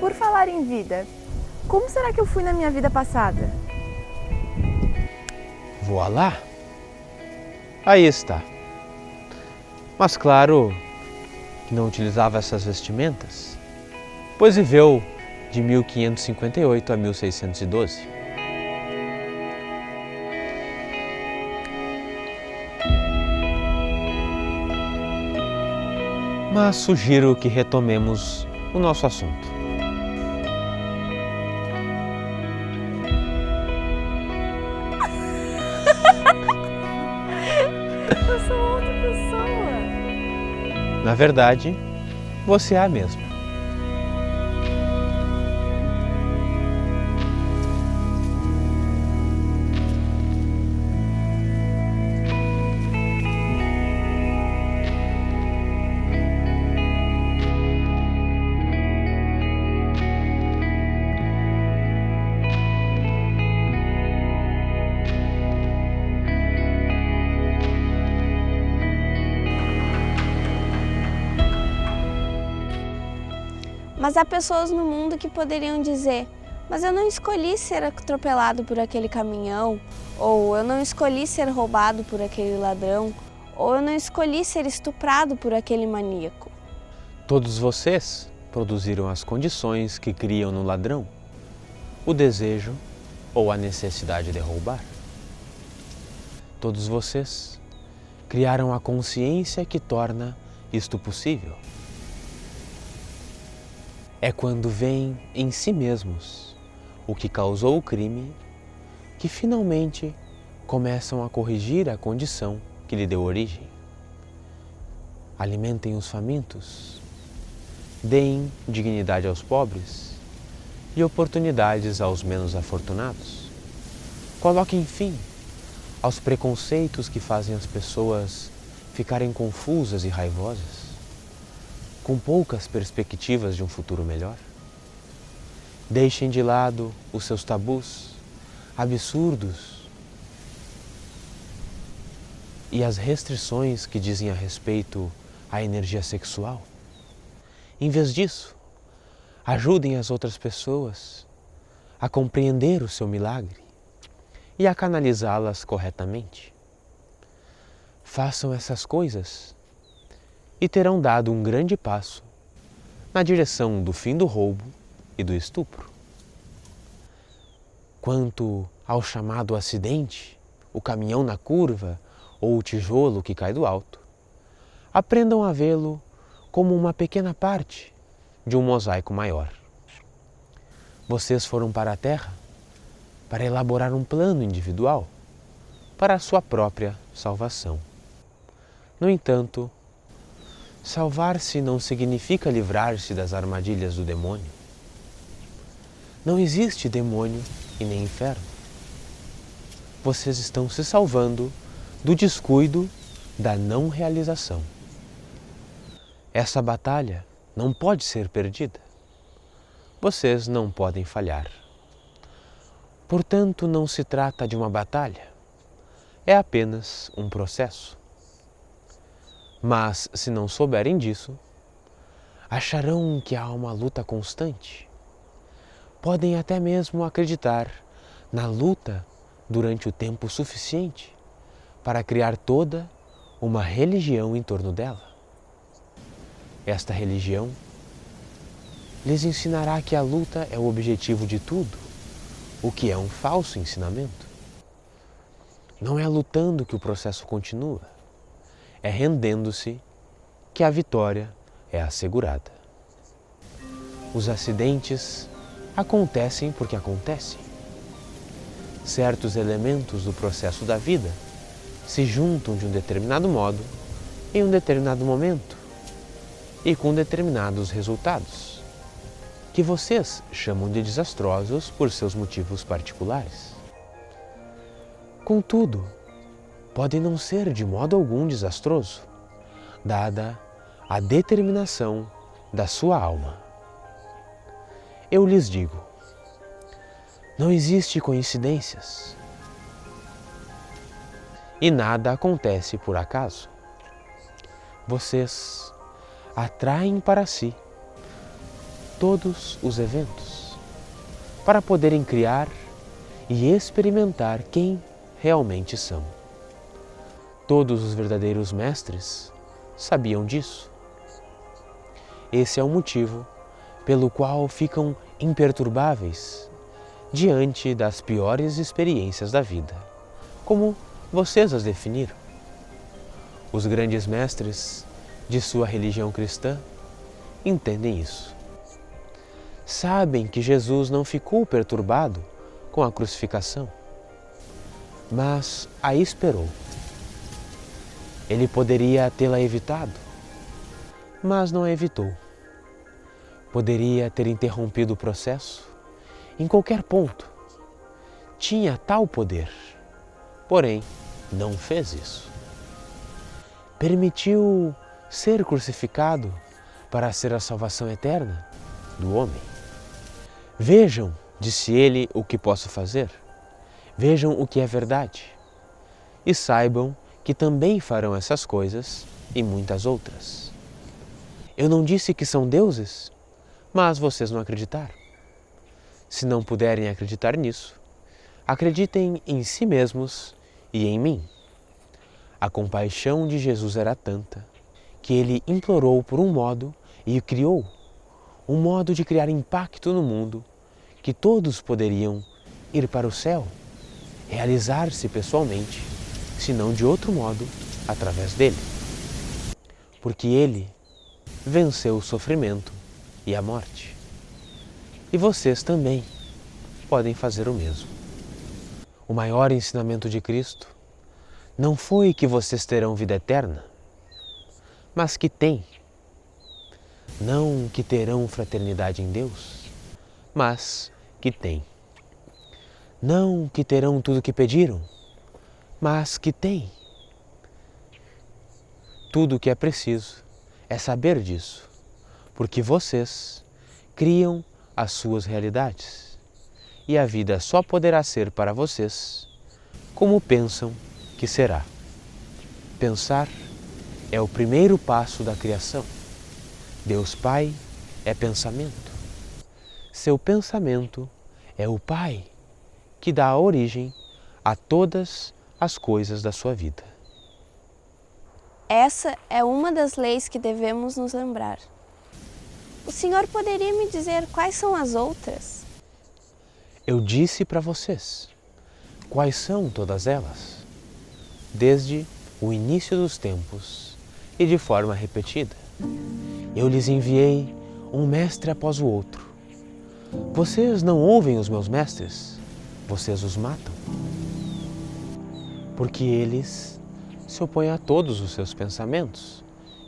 Por falar em vida, como será que eu fui na minha vida passada? Voilá! Aí está. Mas claro que não utilizava essas vestimentas, pois viveu de 1558 a 1612. Mas sugiro que retomemos o nosso assunto. Eu sou outra pessoa. Na verdade, você é a mesma. Mas há pessoas no mundo que poderiam dizer: mas eu não escolhi ser atropelado por aquele caminhão, ou eu não escolhi ser roubado por aquele ladrão, ou eu não escolhi ser estuprado por aquele maníaco. Todos vocês produziram as condições que criam no ladrão o desejo ou a necessidade de roubar. Todos vocês criaram a consciência que torna isto possível. É quando veem em si mesmos o que causou o crime que finalmente começam a corrigir a condição que lhe deu origem. Alimentem os famintos, deem dignidade aos pobres e oportunidades aos menos afortunados. Coloquem fim aos preconceitos que fazem as pessoas ficarem confusas e raivosas, com poucas perspectivas de um futuro melhor. Deixem de lado os seus tabus absurdos e as restrições que dizem a respeito à energia sexual. Em vez disso, ajudem as outras pessoas a compreender o seu milagre e a canalizá-las corretamente. Façam essas coisas e terão dado um grande passo na direção do fim do roubo e do estupro. Quanto ao chamado acidente, o caminhão na curva ou o tijolo que cai do alto, aprendam a vê-lo como uma pequena parte de um mosaico maior. Vocês foram para a Terra para elaborar um plano individual para a sua própria salvação. No entanto, salvar-se não significa livrar-se das armadilhas do demônio. Não existe demônio e nem inferno. Vocês estão se salvando do descuido da não realização. Essa batalha não pode ser perdida. Vocês não podem falhar. Portanto, não se trata de uma batalha. É apenas um processo. Mas, se não souberem disso, acharão que há uma luta constante. Podem até mesmo acreditar na luta durante o tempo suficiente para criar toda uma religião em torno dela. Esta religião lhes ensinará que a luta é o objetivo de tudo, o que é um falso ensinamento. Não é lutando que o processo continua. É rendendo-se que a vitória é assegurada. Os acidentes acontecem porque acontecem. Certos elementos do processo da vida se juntam de um determinado modo, em um determinado momento e com determinados resultados, que vocês chamam de desastrosos por seus motivos particulares. Contudo, pode não ser de modo algum desastroso, dada a determinação da sua alma. Eu lhes digo, não existe coincidências e nada acontece por acaso. Vocês atraem para si todos os eventos, para poderem criar e experimentar quem realmente são. Todos os verdadeiros mestres sabiam disso. Esse é o motivo pelo qual ficam imperturbáveis diante das piores experiências da vida, como vocês as definiram. Os grandes mestres de sua religião cristã entendem isso. Sabem que Jesus não ficou perturbado com a crucificação, mas a esperou. Ele poderia tê-la evitado, mas não a evitou. Poderia ter interrompido o processo em qualquer ponto. Tinha tal poder, porém não fez isso. Permitiu ser crucificado para ser a salvação eterna do homem. Vejam, disse ele, o que posso fazer. Vejam o que é verdade. E saibam que também farão essas coisas e muitas outras. Eu não disse que são deuses, mas vocês não acreditaram. Se não puderem acreditar nisso, acreditem em si mesmos e em mim. A compaixão de Jesus era tanta que ele implorou por um modo e criou um modo de criar impacto no mundo, que todos poderiam ir para o céu, realizar-se pessoalmente, se não de outro modo, através dele. Porque ele venceu o sofrimento e a morte. E vocês também podem fazer o mesmo. O maior ensinamento de Cristo não foi que vocês terão vida eterna, mas que têm. Não que terão fraternidade em Deus, mas que têm. Não que terão tudo o que pediram, mas que têm. Tudo o que é preciso é saber disso, porque vocês criam as suas realidades e a vida só poderá ser para vocês como pensam que será. Pensar é o primeiro passo da criação. Deus Pai é pensamento. Seu pensamento é o Pai que dá a origem a todas as coisas da sua vida. Essa é uma das leis que devemos nos lembrar. O Senhor poderia me dizer quais são as outras? Eu disse para vocês quais são todas elas, desde o início dos tempos e de forma repetida. Eu lhes enviei um mestre após o outro. Vocês não ouvem os meus mestres, vocês os matam. Porque eles se opõem a todos os seus pensamentos,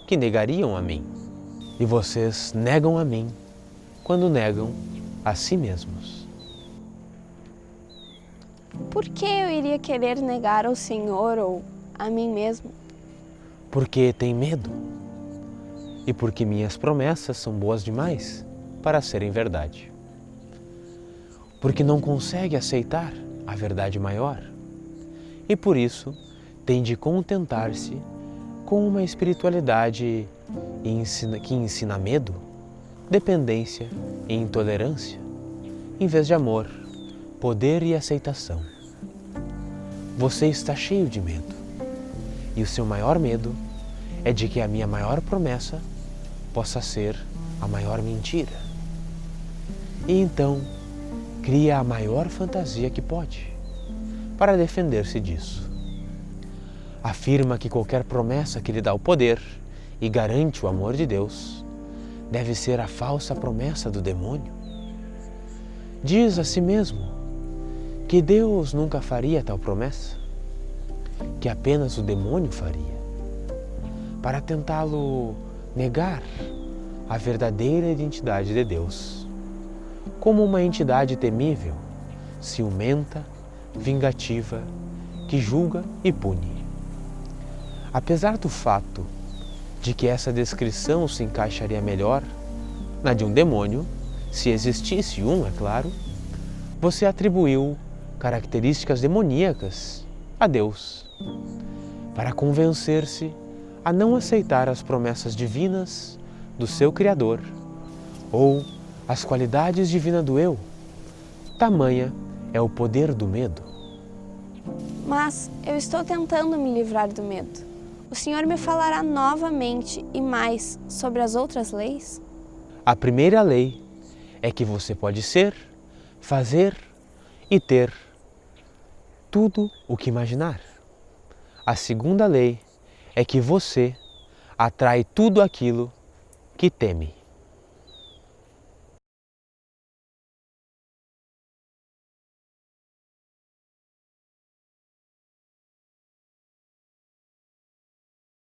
que negariam a mim. E vocês negam a mim quando negam a si mesmos. Por que eu iria querer negar ao Senhor ou a mim mesmo? Porque tem medo. E porque minhas promessas são boas demais para serem verdade. Porque não consegue aceitar a verdade maior. E por isso tem de contentar-se com uma espiritualidade que ensina medo, dependência e intolerância, em vez de amor, poder e aceitação. Você está cheio de medo. E o seu maior medo é de que a minha maior promessa possa ser a maior mentira. E então, cria a maior fantasia que pode, para defender-se disso. Afirma que qualquer promessa que lhe dá o poder e garante o amor de Deus deve ser a falsa promessa do demônio. Diz a si mesmo que Deus nunca faria tal promessa, que apenas o demônio faria, para tentá-lo negar a verdadeira identidade de Deus, como uma entidade temível, ciumenta, vingativa, que julga e pune. Apesar do fato de que essa descrição se encaixaria melhor na de um demônio, se existisse um, é claro, você atribuiu características demoníacas a Deus, para convencer-se a não aceitar as promessas divinas do seu Criador ou as qualidades divinas do eu, tamanha é o poder do medo. Mas eu estou tentando me livrar do medo. O Senhor me falará novamente e mais sobre as outras leis? A primeira lei é que você pode ser, fazer e ter tudo o que imaginar. A segunda lei é que você atrai tudo aquilo que teme.